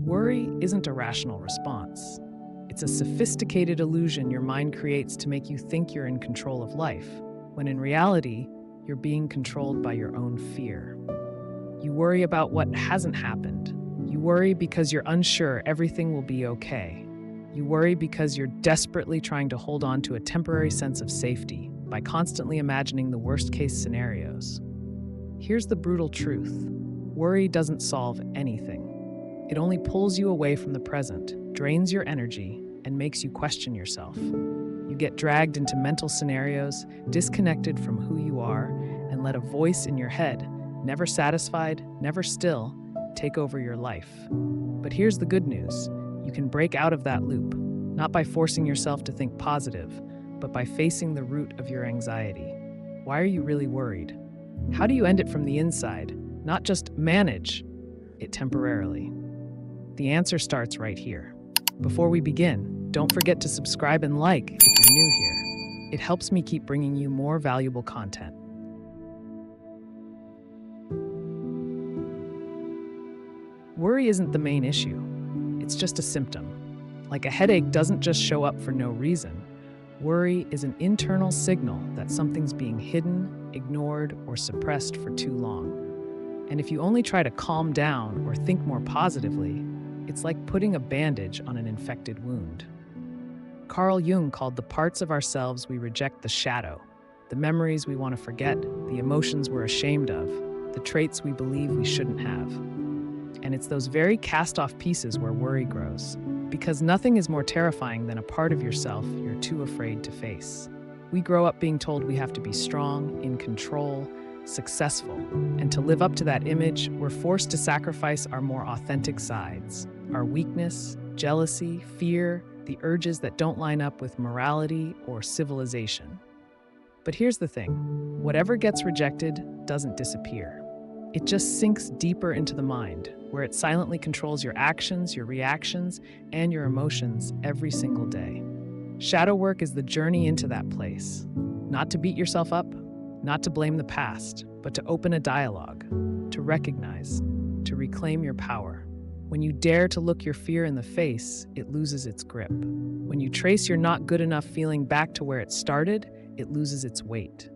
Worry isn't a rational response. It's a sophisticated illusion your mind creates to make you think you're in control of life, when in reality, you're being controlled by your own fear. You worry about what hasn't happened. You worry because you're unsure everything will be okay. You worry because you're desperately trying to hold on to a temporary sense of safety by constantly imagining the worst-case scenarios. Here's the brutal truth. Worry doesn't solve anything. It only pulls you away from the present, drains your energy, and makes you question yourself. You get dragged into mental scenarios, disconnected from who you are, and let a voice in your head, never satisfied, never still, take over your life. But here's the good news. You can break out of that loop, not by forcing yourself to think positive, but by facing the root of your anxiety. Why are you really worried? How do you end it from the inside, not just manage it temporarily? The answer starts right here. Before we begin, don't forget to subscribe and like if you're new here. It helps me keep bringing you more valuable content. Worry isn't the main issue. It's just a symptom. Like a headache doesn't just show up for no reason. Worry is an internal signal that something's being hidden, ignored, or suppressed for too long. And if you only try to calm down or think more positively, it's like putting a bandage on an infected wound. Carl Jung called the parts of ourselves we reject the shadow, the memories we want to forget, the emotions we're ashamed of, the traits we believe we shouldn't have. And it's those very cast-off pieces where worry grows, because nothing is more terrifying than a part of yourself you're too afraid to face. We grow up being told we have to be strong, in control, successful, and to live up to that image, we're forced to sacrifice our more authentic sides, our weakness, jealousy, fear, the urges that don't line up with morality or civilization. But here's the thing, whatever gets rejected doesn't disappear. It just sinks deeper into the mind, where it silently controls your actions, your reactions, and your emotions every single day. Shadow work is the journey into that place. Not to beat yourself up, not to blame the past, but to open a dialogue, to recognize, to reclaim your power. When you dare to look your fear in the face, it loses its grip. When you trace your not good enough feeling back to where it started, it loses its weight.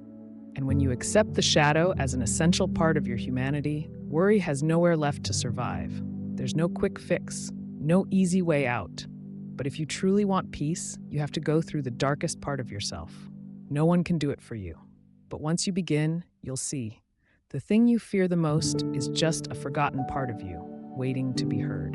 And when you accept the shadow as an essential part of your humanity, worry has nowhere left to survive. There's no quick fix, no easy way out. But if you truly want peace, you have to go through the darkest part of yourself. No one can do it for you. But once you begin, you'll see. The thing you fear the most is just a forgotten part of you, waiting to be heard.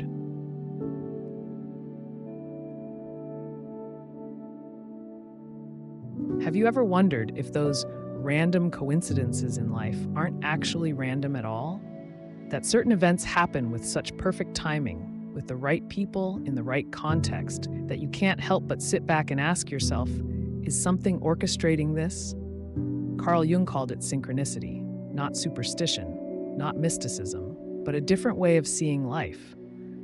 Have you ever wondered if those random coincidences in life aren't actually random at all? That certain events happen with such perfect timing, with the right people in the right context, that you can't help but sit back and ask yourself, is something orchestrating this? Carl Jung called it synchronicity, not superstition, not mysticism, but a different way of seeing life,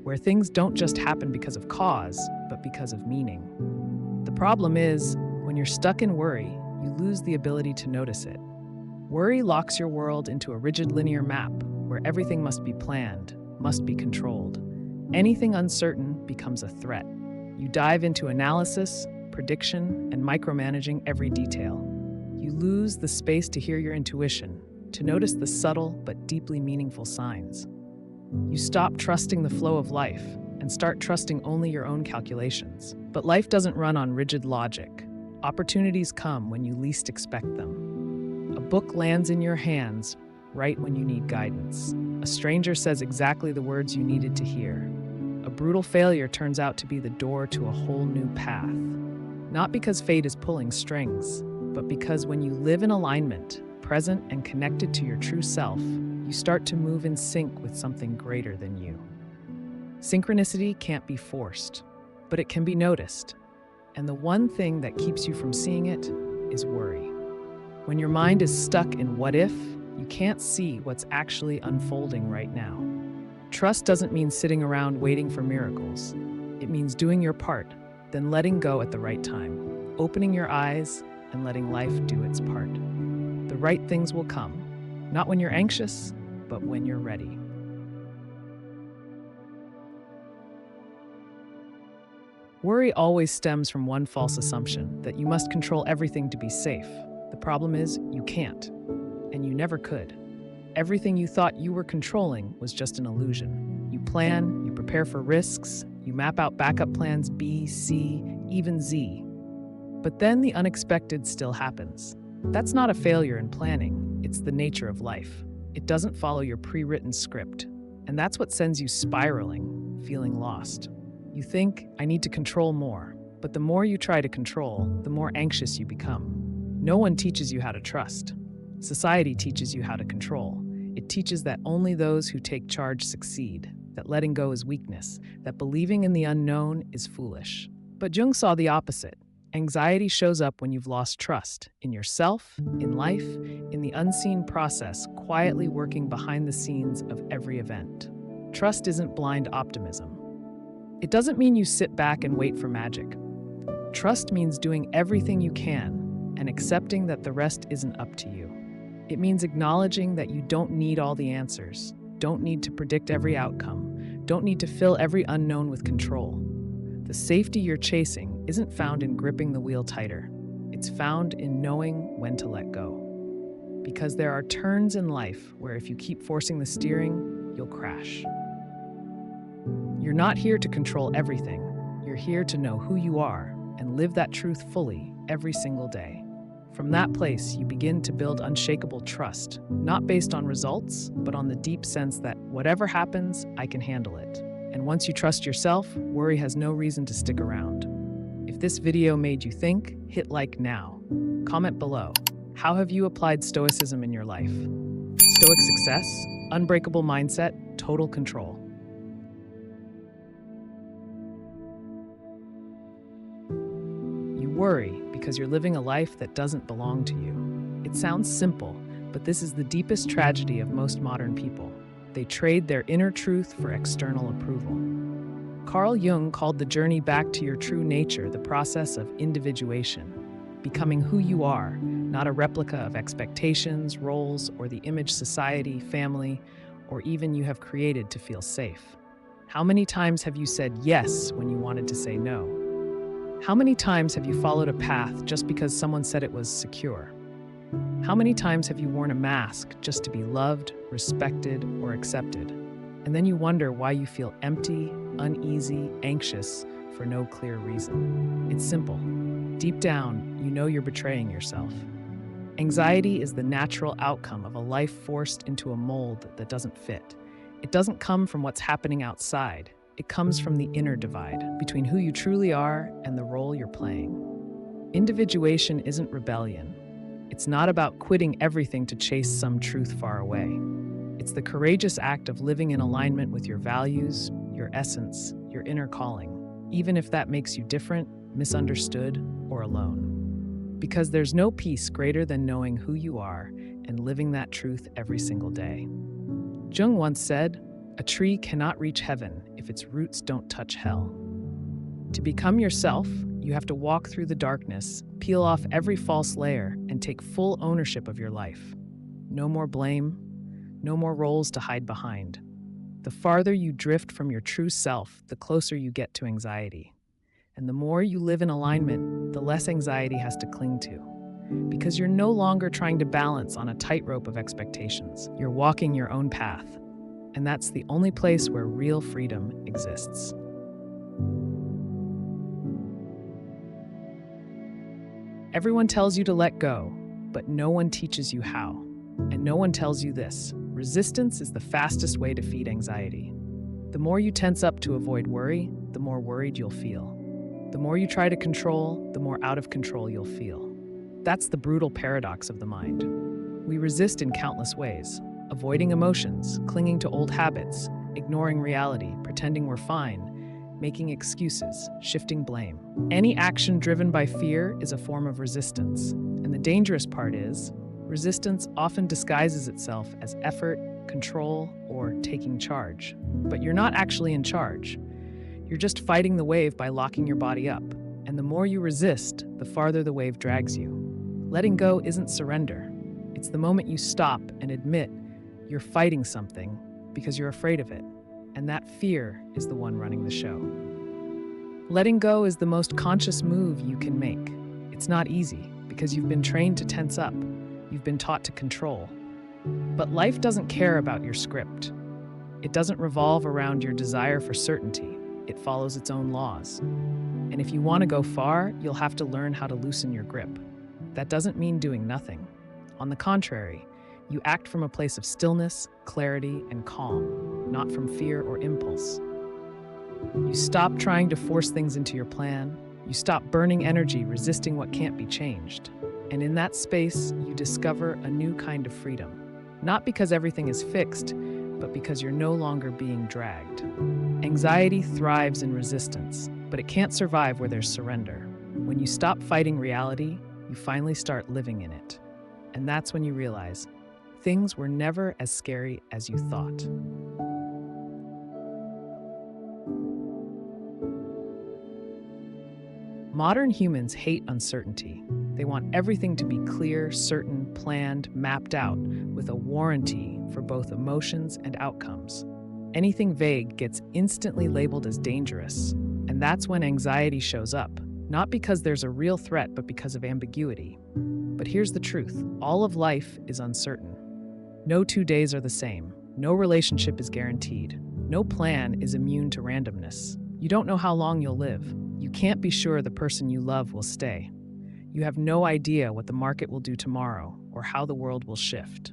where things don't just happen because of cause, but because of meaning. The problem is, when you're stuck in worry, you lose the ability to notice it. Worry locks your world into a rigid linear map where everything must be planned, must be controlled. Anything uncertain becomes a threat. You dive into analysis, prediction, and micromanaging every detail. You lose the space to hear your intuition, to notice the subtle but deeply meaningful signs. You stop trusting the flow of life and start trusting only your own calculations. But life doesn't run on rigid logic. Opportunities come when you least expect them. A book lands in your hands right when you need guidance. A stranger says exactly the words you needed to hear. A brutal failure turns out to be the door to a whole new path. Not because fate is pulling strings, but because when you live in alignment, present and connected to your true self, you start to move in sync with something greater than you. Synchronicity can't be forced, but it can be noticed. And the one thing that keeps you from seeing it is worry. When your mind is stuck in what if, you can't see what's actually unfolding right now. Trust doesn't mean sitting around waiting for miracles. It means doing your part, then letting go at the right time, opening your eyes and letting life do its part. The right things will come, not when you're anxious, but when you're ready. Worry always stems from one false assumption that you must control everything to be safe. The problem is, you can't, and you never could. Everything you thought you were controlling was just an illusion. You plan, you prepare for risks, you map out backup plans B, C, even Z. But then the unexpected still happens. That's not a failure in planning, it's the nature of life. It doesn't follow your pre-written script, and that's what sends you spiraling, feeling lost. You think, I need to control more, but the more you try to control, the more anxious you become. No one teaches you how to trust. Society teaches you how to control. It teaches that only those who take charge succeed, that letting go is weakness, that believing in the unknown is foolish. But Jung saw the opposite. Anxiety shows up when you've lost trust in yourself, in life, in the unseen process quietly working behind the scenes of every event. Trust isn't blind optimism. It doesn't mean you sit back and wait for magic. Trust means doing everything you can and accepting that the rest isn't up to you. It means acknowledging that you don't need all the answers, don't need to predict every outcome, don't need to fill every unknown with control. The safety you're chasing isn't found in gripping the wheel tighter. It's found in knowing when to let go. Because there are turns in life where if you keep forcing the steering, you'll crash. You're not here to control everything. You're here to know who you are and live that truth fully every single day. From that place, you begin to build unshakable trust, not based on results, but on the deep sense that whatever happens, I can handle it. And once you trust yourself, worry has no reason to stick around. If this video made you think, hit like now. Comment below. How have you applied Stoicism in your life? Stoic success, unbreakable mindset, total control. You worry because you're living a life that doesn't belong to you. It sounds simple, but this is the deepest tragedy of most modern people. They trade their inner truth for external approval. Carl Jung called the journey back to your true nature the process of individuation, becoming who you are, not a replica of expectations, roles, or the image society, family, or even you have created to feel safe. How many times have you said yes when you wanted to say no? How many times have you followed a path just because someone said it was secure? How many times have you worn a mask just to be loved, respected, or accepted? And then you wonder why you feel empty, uneasy, anxious for no clear reason. It's simple. Deep down, you know you're betraying yourself. Anxiety is the natural outcome of a life forced into a mold that doesn't fit. It doesn't come from what's happening outside. It comes from the inner divide between who you truly are and the role you're playing. Individuation isn't rebellion. It's not about quitting everything to chase some truth far away. It's the courageous act of living in alignment with your values, your essence, your inner calling, even if that makes you different, misunderstood, or alone. Because there's no peace greater than knowing who you are and living that truth every single day. Jung once said, "A tree cannot reach heaven if its roots don't touch hell." To become yourself, you have to walk through the darkness, peel off every false layer, and take full ownership of your life. No more blame, no more roles to hide behind. The farther you drift from your true self, the closer you get to anxiety. And the more you live in alignment, the less anxiety has to cling to. Because you're no longer trying to balance on a tightrope of expectations. You're walking your own path. And that's the only place where real freedom exists. Everyone tells you to let go, but no one teaches you how. And no one tells you this: resistance is the fastest way to feed anxiety. The more you tense up to avoid worry, the more worried you'll feel. The more you try to control, the more out of control you'll feel. That's the brutal paradox of the mind. We resist in countless ways: avoiding emotions, clinging to old habits, ignoring reality, pretending we're fine, making excuses, shifting blame. Any action driven by fear is a form of resistance. And the dangerous part is, resistance often disguises itself as effort, control, or taking charge. But you're not actually in charge. You're just fighting the wave by locking your body up. And the more you resist, the farther the wave drags you. Letting go isn't surrender. It's the moment you stop and admit you're fighting something because you're afraid of it. And that fear is the one running the show. Letting go is the most conscious move you can make. It's not easy because you've been trained to tense up. You've been taught to control. But life doesn't care about your script. It doesn't revolve around your desire for certainty. It follows its own laws. And if you want to go far, you'll have to learn how to loosen your grip. That doesn't mean doing nothing. On the contrary, you act from a place of stillness, clarity, and calm, not from fear or impulse. You stop trying to force things into your plan. You stop burning energy resisting what can't be changed. And in that space, you discover a new kind of freedom. Not because everything is fixed, but because you're no longer being dragged. Anxiety thrives in resistance, but it can't survive where there's surrender. When you stop fighting reality, you finally start living in it. And that's when you realize things were never as scary as you thought. Modern humans hate uncertainty. They want everything to be clear, certain, planned, mapped out, with a warranty for both emotions and outcomes. Anything vague gets instantly labeled as dangerous, and that's when anxiety shows up, not because there's a real threat, but because of ambiguity. But here's the truth: all of life is uncertain. No 2 days are the same. No relationship is guaranteed. No plan is immune to randomness. You don't know how long you'll live. You can't be sure the person you love will stay. You have no idea what the market will do tomorrow or how the world will shift.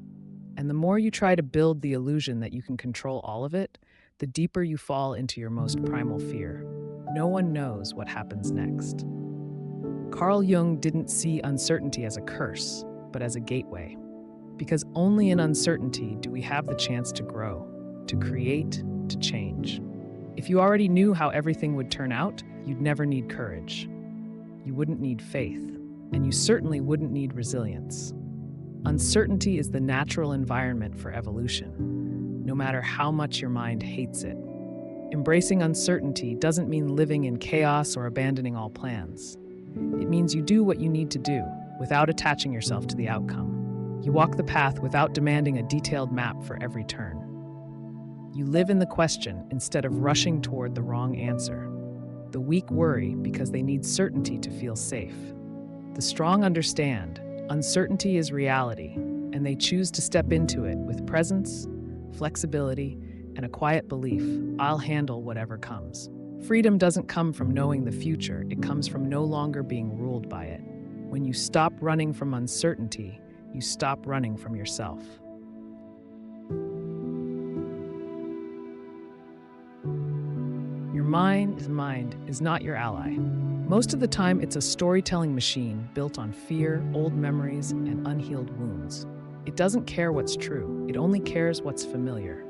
And the more you try to build the illusion that you can control all of it, the deeper you fall into your most primal fear. No one knows what happens next. Carl Jung didn't see uncertainty as a curse, but as a gateway. Because only in uncertainty do we have the chance to grow, to create, to change. If you already knew how everything would turn out, you'd never need courage. You wouldn't need faith, and you certainly wouldn't need resilience. Uncertainty is the natural environment for evolution, no matter how much your mind hates it. Embracing uncertainty doesn't mean living in chaos or abandoning all plans. It means you do what you need to do without attaching yourself to the outcome. You walk the path without demanding a detailed map for every turn. You live in the question instead of rushing toward the wrong answer. The weak worry because they need certainty to feel safe. The strong understand uncertainty is reality, and they choose to step into it with presence, flexibility, and a quiet belief, I'll handle whatever comes. Freedom doesn't come from knowing the future, it comes from no longer being ruled by it. When you stop running from uncertainty, you stop running from yourself. Your mind is not your ally. Most of the time, it's a storytelling machine built on fear, old memories, and unhealed wounds. It doesn't care what's true, it only cares what's familiar.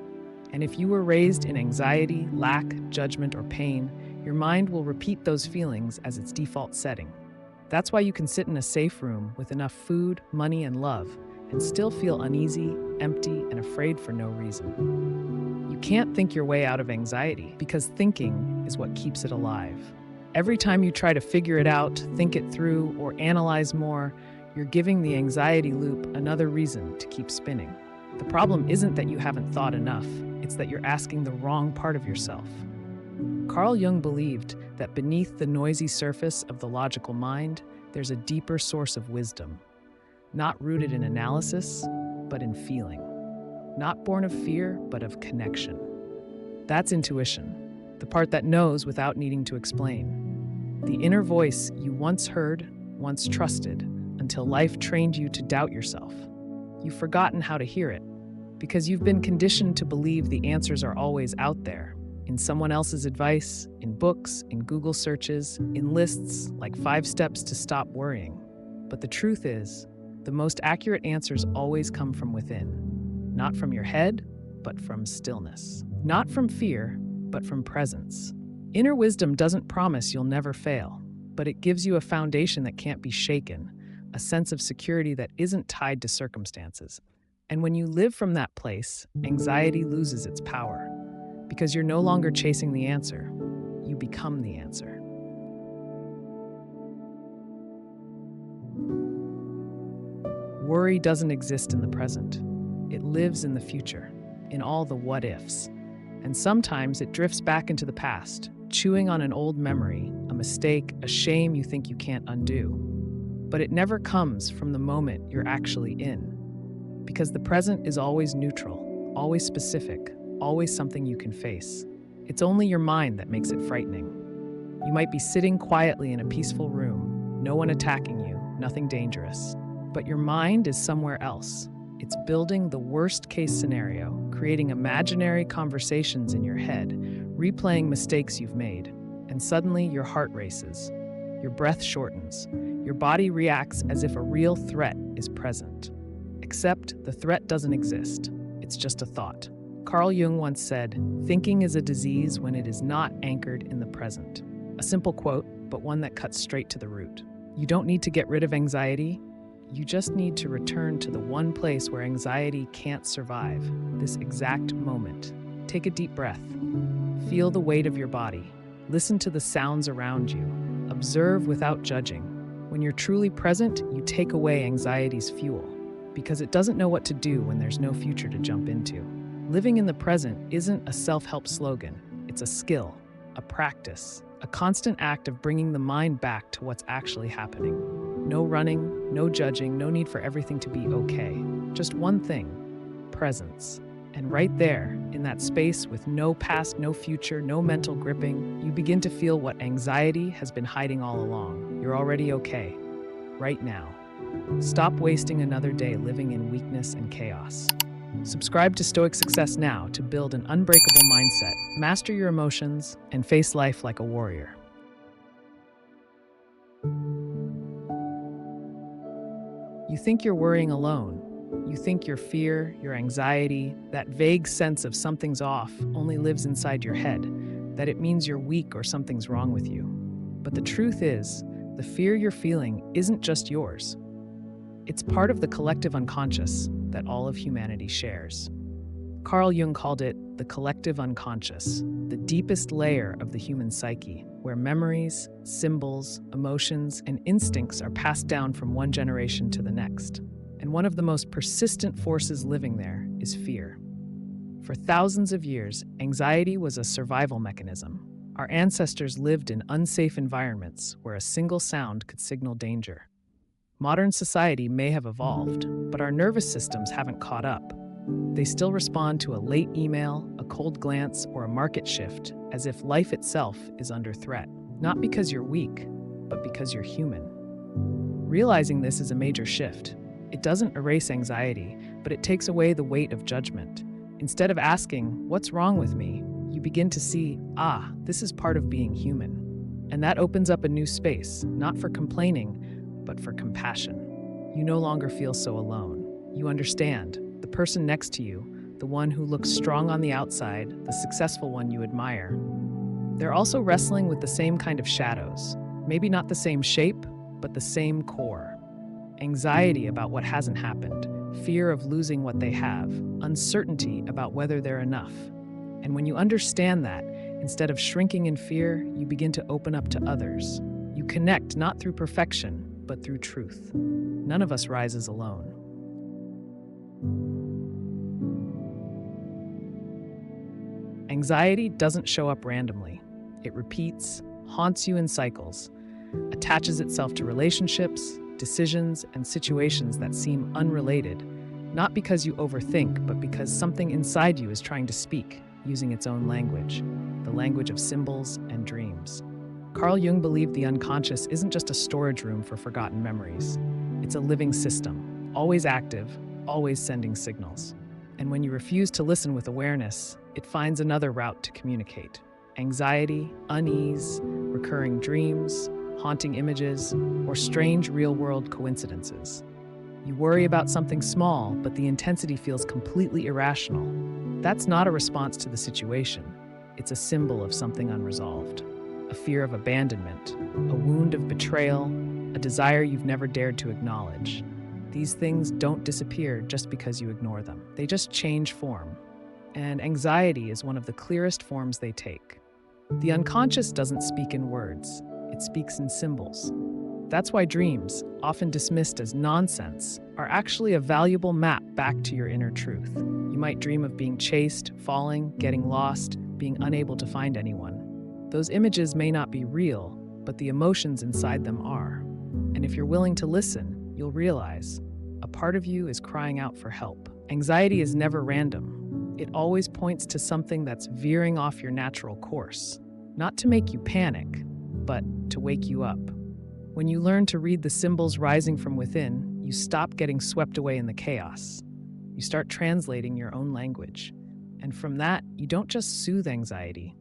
And if you were raised in anxiety, lack, judgment, or pain, your mind will repeat those feelings as its default setting. That's why you can sit in a safe room with enough food, money, and love, and still feel uneasy, empty, and afraid for no reason. You can't think your way out of anxiety because thinking is what keeps it alive. Every time you try to figure it out, think it through, or analyze more, you're giving the anxiety loop another reason to keep spinning. The problem isn't that you haven't thought enough, it's that you're asking the wrong part of yourself. Carl Jung believed that beneath the noisy surface of the logical mind, there's a deeper source of wisdom, not rooted in analysis, but in feeling. Not born of fear, but of connection. That's intuition, the part that knows without needing to explain. The inner voice you once heard, once trusted, until life trained you to doubt yourself. You've forgotten how to hear it, because you've been conditioned to believe the answers are always out there, in someone else's advice, in books, in Google searches, in lists like 5 steps to stop worrying. But the truth is, the most accurate answers always come from within, not from your head, but from stillness. Not from fear, but from presence. Inner wisdom doesn't promise you'll never fail, but it gives you a foundation that can't be shaken, a sense of security that isn't tied to circumstances. And when you live from that place, anxiety loses its power, because you're no longer chasing the answer, you become the answer. Worry doesn't exist in the present. It lives in the future, in all the what-ifs. And sometimes it drifts back into the past, chewing on an old memory, a mistake, a shame you think you can't undo. But it never comes from the moment you're actually in. Because the present is always neutral, always specific, always something you can face. It's only your mind that makes it frightening. You might be sitting quietly in a peaceful room, no one attacking you, nothing dangerous. But your mind is somewhere else. It's building the worst-case scenario, creating imaginary conversations in your head, replaying mistakes you've made. And suddenly your heart races, your breath shortens, your body reacts as if a real threat is present. Except the threat doesn't exist. It's just a thought. Carl Jung once said, "Thinking is a disease when it is not anchored in the present." A simple quote, but one that cuts straight to the root. You don't need to get rid of anxiety. You just need to return to the one place where anxiety can't survive, this exact moment. Take a deep breath. Feel the weight of your body. Listen to the sounds around you. Observe without judging. When you're truly present, you take away anxiety's fuel, because it doesn't know what to do when there's no future to jump into. Living in the present isn't a self-help slogan. It's a skill, a practice, a constant act of bringing the mind back to what's actually happening. No running, no judging, no need for everything to be okay. Just one thing, presence. And right there, in that space with no past, no future, no mental gripping, you begin to feel what anxiety has been hiding all along. You're already okay, right now. Stop wasting another day living in weakness and chaos. Subscribe to Stoic Success now to build an unbreakable mindset, master your emotions, and face life like a warrior. You think you're worrying alone. You think your fear, your anxiety, that vague sense of something's off only lives inside your head, that it means you're weak or something's wrong with you. But the truth is, the fear you're feeling isn't just yours. It's part of the collective unconscious that all of humanity shares. Carl Jung called it the collective unconscious, the deepest layer of the human psyche, where memories, symbols, emotions, and instincts are passed down from one generation to the next. And one of the most persistent forces living there is fear. For thousands of years, anxiety was a survival mechanism. Our ancestors lived in unsafe environments where a single sound could signal danger. Modern society may have evolved, but our nervous systems haven't caught up. They still respond to a late email, a cold glance, or a market shift as if life itself is under threat. Not because you're weak, but because you're human. Realizing this is a major shift. It doesn't erase anxiety, but it takes away the weight of judgment. Instead of asking, "What's wrong with me?" you begin to see, this is part of being human. And that opens up a new space, not for complaining, but for compassion. You no longer feel so alone. You understand. The person next to you, the one who looks strong on the outside, the successful one you admire, they're also wrestling with the same kind of shadows. Maybe not the same shape, but the same core. Anxiety about what hasn't happened, fear of losing what they have, uncertainty about whether they're enough. And when you understand that, instead of shrinking in fear, you begin to open up to others. You connect not through perfection, but through truth. None of us rises alone. Anxiety doesn't show up randomly. It repeats, haunts you in cycles, attaches itself to relationships, decisions, and situations that seem unrelated, not because you overthink, but because something inside you is trying to speak, using its own language, the language of symbols and dreams. Carl Jung believed the unconscious isn't just a storage room for forgotten memories. It's a living system, always active, always sending signals. And when you refuse to listen with awareness, it finds another route to communicate. Anxiety, unease, recurring dreams, haunting images, or strange real-world coincidences. You worry about something small, but the intensity feels completely irrational. That's not a response to the situation. It's a symbol of something unresolved. A fear of abandonment, a wound of betrayal, a desire you've never dared to acknowledge. These things don't disappear just because you ignore them. They just change form. And anxiety is one of the clearest forms they take. The unconscious doesn't speak in words, it speaks in symbols. That's why dreams, often dismissed as nonsense, are actually a valuable map back to your inner truth. You might dream of being chased, falling, getting lost, being unable to find anyone. Those images may not be real, but the emotions inside them are. And if you're willing to listen, you'll realize a part of you is crying out for help. Anxiety is never random. It always points to something that's veering off your natural course, not to make you panic, but to wake you up. When you learn to read the symbols rising from within, you stop getting swept away in the chaos. You start translating your own language. And from that, you don't just soothe anxiety,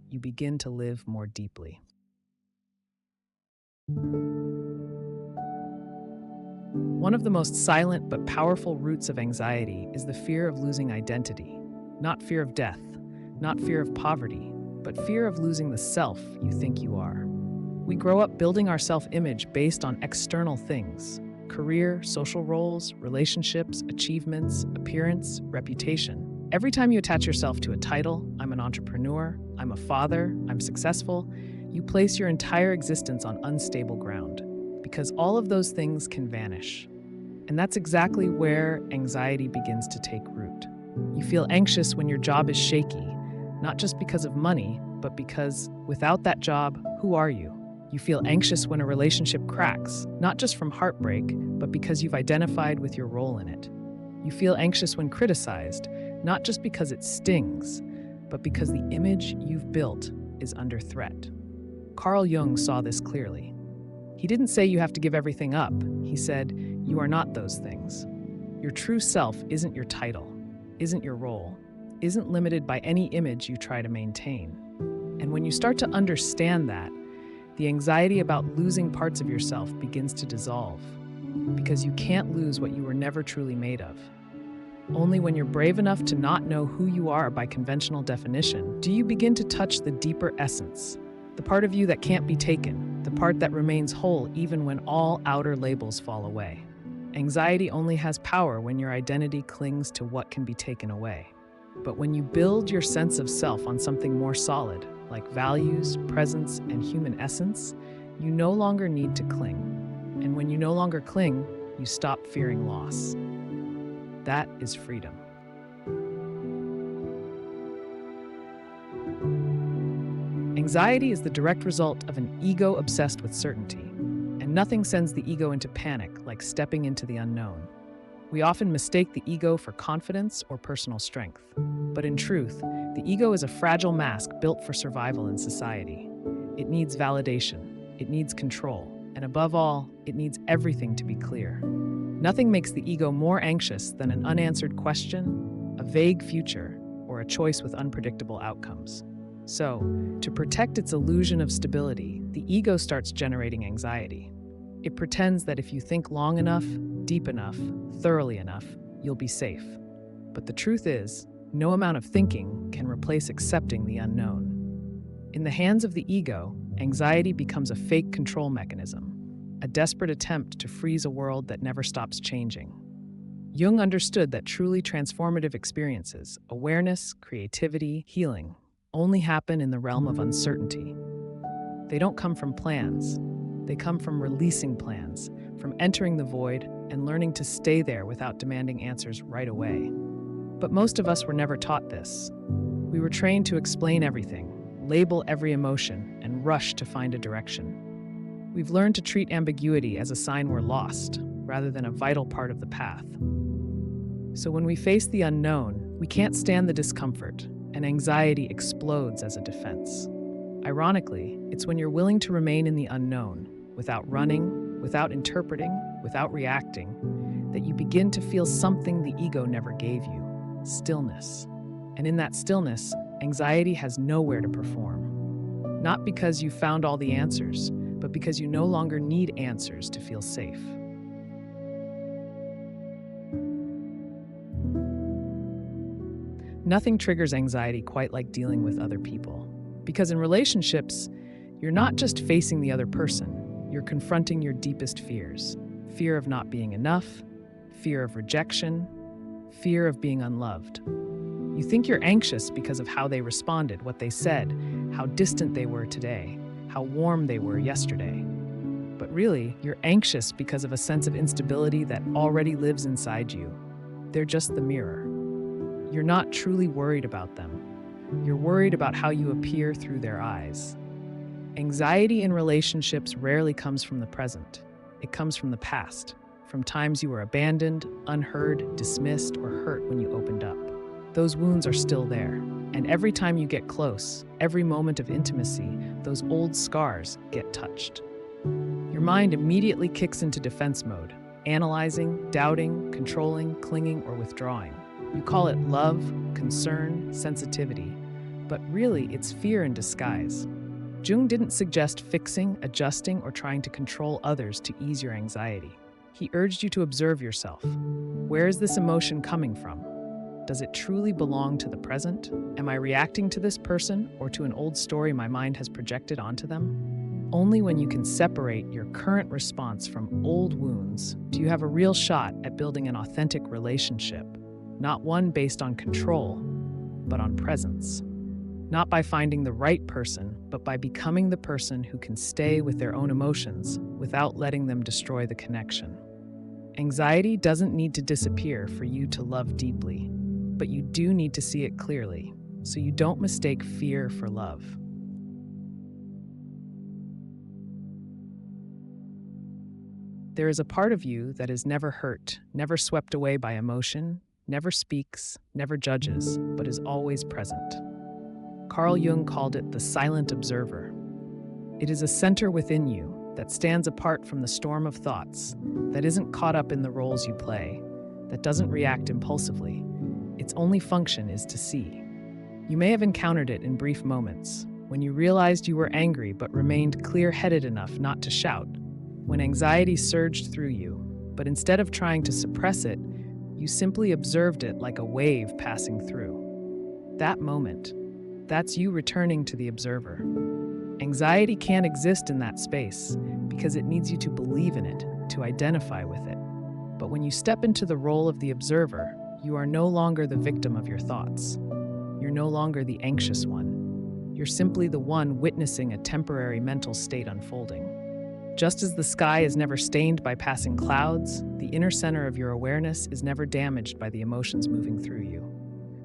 you begin to live more deeply. One of the most silent but powerful roots of anxiety is the fear of losing identity. Not fear of death, not fear of poverty, but fear of losing the self you think you are. We grow up building our self-image based on external things: career, social roles, relationships, achievements, appearance, reputation. Every time you attach yourself to a title, I'm an entrepreneur, I'm a father, I'm successful, you place your entire existence on unstable ground, because all of those things can vanish. And that's exactly where anxiety begins to take root. You feel anxious when your job is shaky, not just because of money, but because without that job, who are you? You feel anxious when a relationship cracks, not just from heartbreak, but because you've identified with your role in it. You feel anxious when criticized, not just because it stings, but because the image you've built is under threat. Carl Jung saw this clearly. He didn't say you have to give everything up. He said, you are not those things. Your true self isn't your title, isn't your role, isn't limited by any image you try to maintain. And when you start to understand that, the anxiety about losing parts of yourself begins to dissolve, because you can't lose what you were never truly made of. Only when you're brave enough to not know who you are by conventional definition do you begin to touch the deeper essence, the part of you that can't be taken, the part that remains whole even when all outer labels fall away. Anxiety only has power when your identity clings to what can be taken away. But when you build your sense of self on something more solid, like values, presence, and human essence, you no longer need to cling. And when you no longer cling, you stop fearing loss. That is freedom. Anxiety is the direct result of an ego obsessed with certainty, and nothing sends the ego into panic like stepping into the unknown. We often mistake the ego for confidence or personal strength, but in truth, the ego is a fragile mask built for survival in society. It needs validation, it needs control, and above all, it needs everything to be clear. Nothing makes the ego more anxious than an unanswered question, a vague future, or a choice with unpredictable outcomes. So, to protect its illusion of stability, the ego starts generating anxiety. It pretends that if you think long enough, deep enough, thoroughly enough, you'll be safe. But the truth is, no amount of thinking can replace accepting the unknown. In the hands of the ego, anxiety becomes a fake control mechanism, a desperate attempt to freeze a world that never stops changing. Jung understood that truly transformative experiences, awareness, creativity, healing, only happen in the realm of uncertainty. They don't come from plans. They come from releasing plans, from entering the void and learning to stay there without demanding answers right away. But most of us were never taught this. We were trained to explain everything, label every emotion, and rush to find a direction. We've learned to treat ambiguity as a sign we're lost, rather than a vital part of the path. So when we face the unknown, we can't stand the discomfort, and anxiety explodes as a defense. Ironically, it's when you're willing to remain in the unknown, without running, without interpreting, without reacting, that you begin to feel something the ego never gave you: stillness. And in that stillness, anxiety has nowhere to perform. Not because you found all the answers, but because you no longer need answers to feel safe. Nothing triggers anxiety quite like dealing with other people. Because in relationships, you're not just facing the other person, you're confronting your deepest fears. Fear of not being enough, fear of rejection, fear of being unloved. You think you're anxious because of how they responded, what they said, how distant they were today, how warm they were yesterday. But really, you're anxious because of a sense of instability that already lives inside you. They're just the mirror. You're not truly worried about them. You're worried about how you appear through their eyes. Anxiety in relationships rarely comes from the present. It comes from the past, from times you were abandoned, unheard, dismissed, or hurt when you opened up. Those wounds are still there. And every time you get close, every moment of intimacy, those old scars get touched. Your mind immediately kicks into defense mode, analyzing, doubting, controlling, clinging, or withdrawing. You call it love, concern, sensitivity, but really it's fear in disguise. Jung didn't suggest fixing, adjusting, or trying to control others to ease your anxiety. He urged you to observe yourself. Where is this emotion coming from? Does it truly belong to the present? Am I reacting to this person or to an old story my mind has projected onto them? Only when you can separate your current response from old wounds do you have a real shot at building an authentic relationship, not one based on control, but on presence. Not by finding the right person, but by becoming the person who can stay with their own emotions without letting them destroy the connection. Anxiety doesn't need to disappear for you to love deeply, but you do need to see it clearly, so you don't mistake fear for love. There is a part of you that is never hurt, never swept away by emotion, never speaks, never judges, but is always present. Carl Jung called it the silent observer. It is a center within you that stands apart from the storm of thoughts, that isn't caught up in the roles you play, that doesn't react impulsively. Its only function is to see. You may have encountered it in brief moments, when you realized you were angry but remained clear-headed enough not to shout, when anxiety surged through you, but instead of trying to suppress it, you simply observed it like a wave passing through. That moment, that's you returning to the observer. Anxiety can't exist in that space because it needs you to believe in it, to identify with it. But when you step into the role of the observer, you are no longer the victim of your thoughts. You're no longer the anxious one. You're simply the one witnessing a temporary mental state unfolding. Just as the sky is never stained by passing clouds, the inner center of your awareness is never damaged by the emotions moving through you.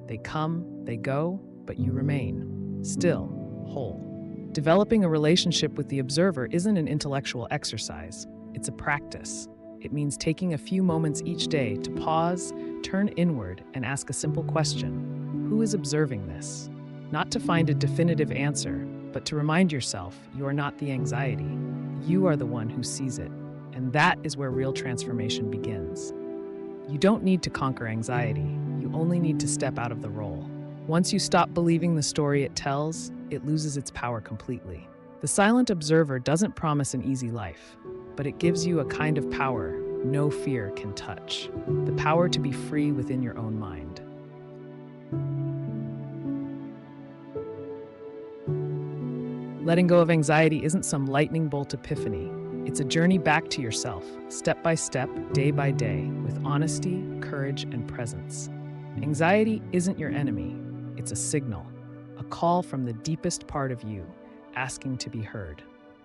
They come, they go, but you remain, still, whole. Developing a relationship with the observer isn't an intellectual exercise, it's a practice. It means taking a few moments each day to pause, turn inward, and ask a simple question. Who is observing this? Not to find a definitive answer, but to remind yourself you are not the anxiety. You are the one who sees it, and that is where real transformation begins. You don't need to conquer anxiety, you only need to step out of the role. Once you stop believing the story it tells, it loses its power completely. The silent observer doesn't promise an easy life, but it gives you a kind of power no fear can touch. The power to be free within your own mind. Letting go of anxiety isn't some lightning bolt epiphany. It's a journey back to yourself, step by step, day by day, with honesty, courage, and presence. Anxiety isn't your enemy. It's a signal, a call from the deepest part of you, asking to be heard.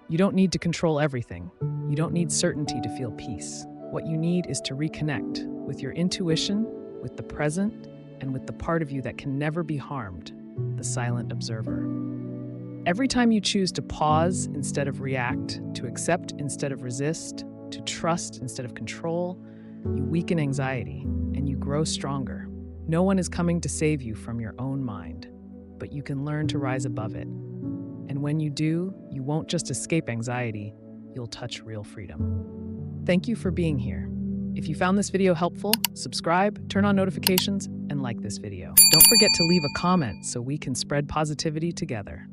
You don't need to control everything. You don't need certainty to feel peace. What you need is to reconnect with your intuition, with the present, and with the part of you that can never be harmed, the silent observer. Every time you choose to pause instead of react, to accept instead of resist, to trust instead of control, you weaken anxiety and you grow stronger. No one is coming to save you from your own mind, but you can learn to rise above it. And when you do, you won't just escape anxiety, you'll touch real freedom. Thank you for being here. If you found this video helpful, subscribe, turn on notifications, and like this video. Don't forget to leave a comment so we can spread positivity together.